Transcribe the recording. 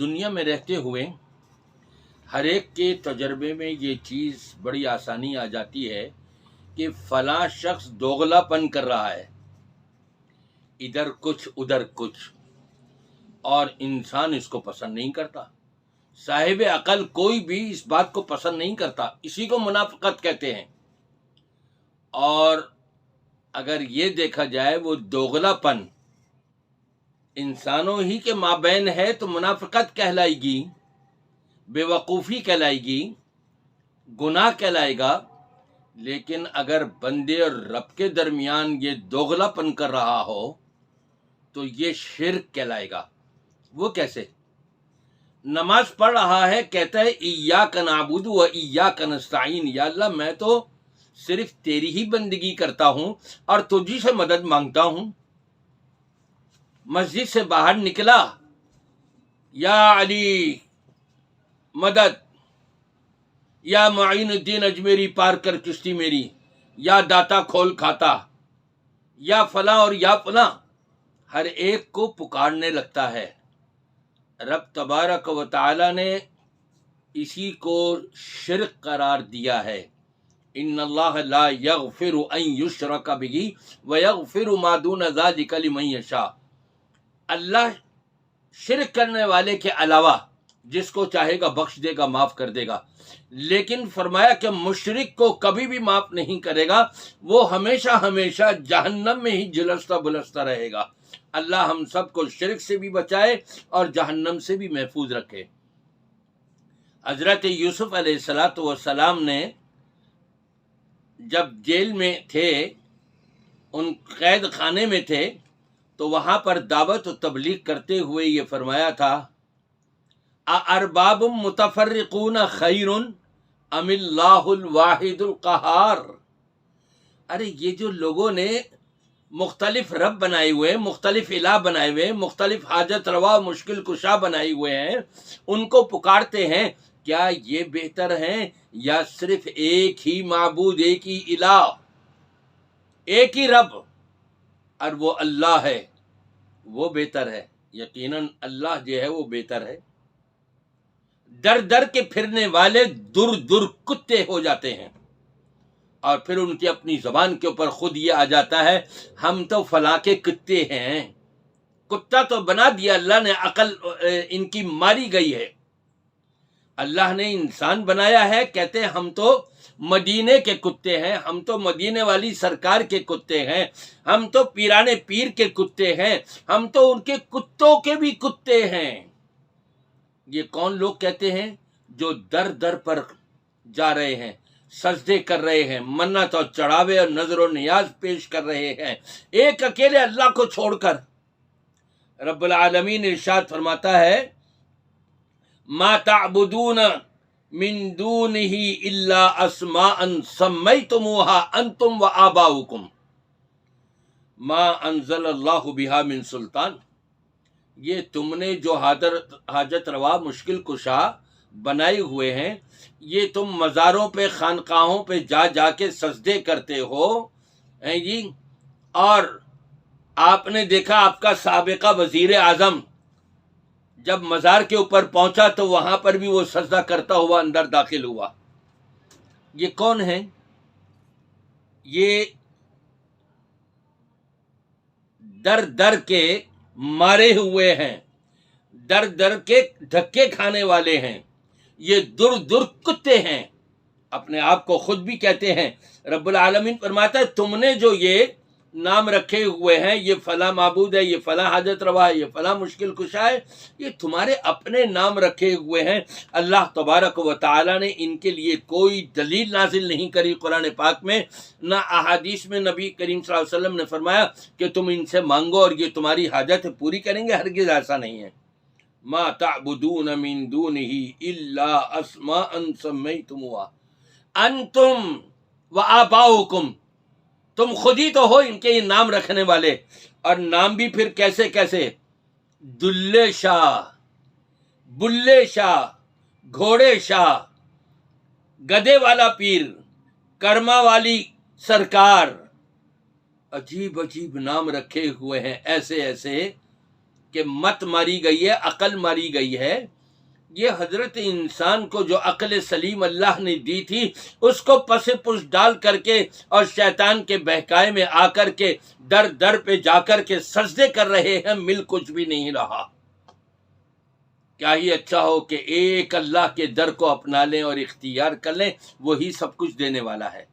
دنیا میں رہتے ہوئے ہر ایک کے تجربے میں یہ چیز بڑی آسانی آ جاتی ہے کہ فلاں شخص دوغلا پن کر رہا ہے، ادھر کچھ ادھر کچھ، اور انسان اس کو پسند نہیں کرتا۔ صاحب عقل کوئی بھی اس بات کو پسند نہیں کرتا، اسی کو منافقت کہتے ہیں۔ اور اگر یہ دیکھا جائے وہ دوغلا پن انسانوں ہی کے مابین ہے تو منافقت کہلائے گی، بے وقوفی کہلائے گی، گناہ کہلائے گا۔ لیکن اگر بندے اور رب کے درمیان یہ دوغلا پن کر رہا ہو تو یہ شرک کہلائے گا۔ وہ کیسے؟ نماز پڑھ رہا ہے، کہتا ہے ایاک نعبد و ایاک نستعین، یا اللہ میں تو صرف تیری ہی بندگی کرتا ہوں اور تجھی سے مدد مانگتا ہوں۔ مسجد سے باہر نکلا، یا علی مدد، یا معین الدین اجمیری پار کر کشتی میری، یا داتا کھول کھاتا، یا فلاں اور یا فلاں، ہر ایک کو پکارنے لگتا ہے۔ رب تبارک و تعالی نے اسی کو شرک قرار دیا ہے۔ ان اللہ لا یغفر ان یشرک بہ ویغفر ما دون ذلک لمن یشاء۔ اللہ شرک کرنے والے کے علاوہ جس کو چاہے گا بخش دے گا، معاف کر دے گا، لیکن فرمایا کہ مشرک کو کبھی بھی معاف نہیں کرے گا، وہ ہمیشہ ہمیشہ جہنم میں ہی جلستا بلستا رہے گا۔ اللہ ہم سب کو شرک سے بھی بچائے اور جہنم سے بھی محفوظ رکھے۔ حضرت یوسف علیہ السلام نے جب جیل میں تھے، ان قید خانے میں تھے، تو وہاں پر دعوت و تبلیغ کرتے ہوئے یہ فرمایا تھا، اَأَرْبَابٌ مُتَفَرِّقُونَ خَيْرٌ ام اللہ الواحد القہار۔ ارے یہ جو لوگوں نے مختلف رب بنائے ہوئے، مختلف الہ بنائے ہوئے، مختلف حاجت روا مشکل کشا بنائے ہوئے ہیں، ان کو پکارتے ہیں، کیا یہ بہتر ہیں یا صرف ایک ہی معبود، ایک ہی الہ، ایک ہی رب، اور وہ اللہ ہے، وہ بہتر ہے؟ یقیناً اللہ جو ہے وہ بہتر ہے۔ در در کے پھرنے والے در در کتے ہو جاتے ہیں، اور پھر ان کی اپنی زبان کے اوپر خود یہ آ جاتا ہے، ہم تو فلاں کے کتے ہیں۔ کتا تو بنا دیا اللہ نے، عقل ان کی ماری گئی ہے۔ اللہ نے انسان بنایا ہے، کہتے ہیں ہم تو مدینے کے کتے ہیں، ہم تو مدینے والی سرکار کے کتے ہیں، ہم تو پیرانے پیر کے کتے ہیں، ہم تو ان کے کتوں کے بھی کتے ہیں۔ یہ کون لوگ کہتے ہیں؟ جو در در پر جا رہے ہیں، سجدے کر رہے ہیں، منت اور چڑھاوے اور نظر و نیاز پیش کر رہے ہیں، ایک اکیلے اللہ کو چھوڑ کر۔ رب العالمین ارشاد فرماتا ہے، ما تعبدون من دونه الا اسماء سمیتموها انتم وآباؤکم ما انزل اللہ بها من سلطان۔ یہ تم نے جو حاجت روا مشکل کشا بنائے ہوئے ہیں، یہ تم مزاروں پہ خانقاہوں پہ جا جا کے سجدے کرتے ہو ہیں جی۔ اور آپ نے دیکھا آپ کا سابقہ وزیر اعظم جب مزار کے اوپر پہنچا تو وہاں پر بھی وہ سجدہ کرتا ہوا اندر داخل ہوا۔ یہ کون ہیں؟ یہ در در کے مارے ہوئے ہیں، در در کے دھکے کھانے والے ہیں، یہ در در کتے ہیں، اپنے آپ کو خود بھی کہتے ہیں۔ رب العالمین فرماتا ہے تم نے جو یہ نام رکھے ہوئے ہیں، یہ فلاں معبود ہے، یہ فلاں حاجت روا ہے، یہ فلاں مشکل کشا ہے، یہ تمہارے اپنے نام رکھے ہوئے ہیں۔ اللہ تبارک و تعالی نے ان کے لیے کوئی دلیل نازل نہیں کری قرآن پاک میں، نہ احادیث میں نبی کریم صلی اللہ علیہ وسلم نے فرمایا کہ تم ان سے مانگو اور یہ تمہاری حاجت پوری کریں گے، ہرگز ایسا نہیں ہے۔ ما تعبدون من دونه الا اسماء سمیتموها انتم وآباؤکم، تم خود ہی تو ہو ان کے یہ نام رکھنے والے، اور نام بھی پھر کیسے کیسے، دلے شاہ، بلے شاہ، گھوڑے شاہ، گدے والا پیر، کرما والی سرکار، عجیب عجیب نام رکھے ہوئے ہیں، ایسے ایسے کہ مت ماری گئی ہے، عقل ماری گئی ہے، یہ حضرت انسان کو جو عقل سلیم اللہ نے دی تھی اس کو پس پش ڈال کر کے اور شیطان کے بہکائے میں آ کر کے در در پہ جا کر کے سجدے کر رہے ہیں، مل کچھ بھی نہیں رہا۔ کیا ہی اچھا ہو کہ ایک اللہ کے در کو اپنا لیں اور اختیار کر لیں، وہی سب کچھ دینے والا ہے۔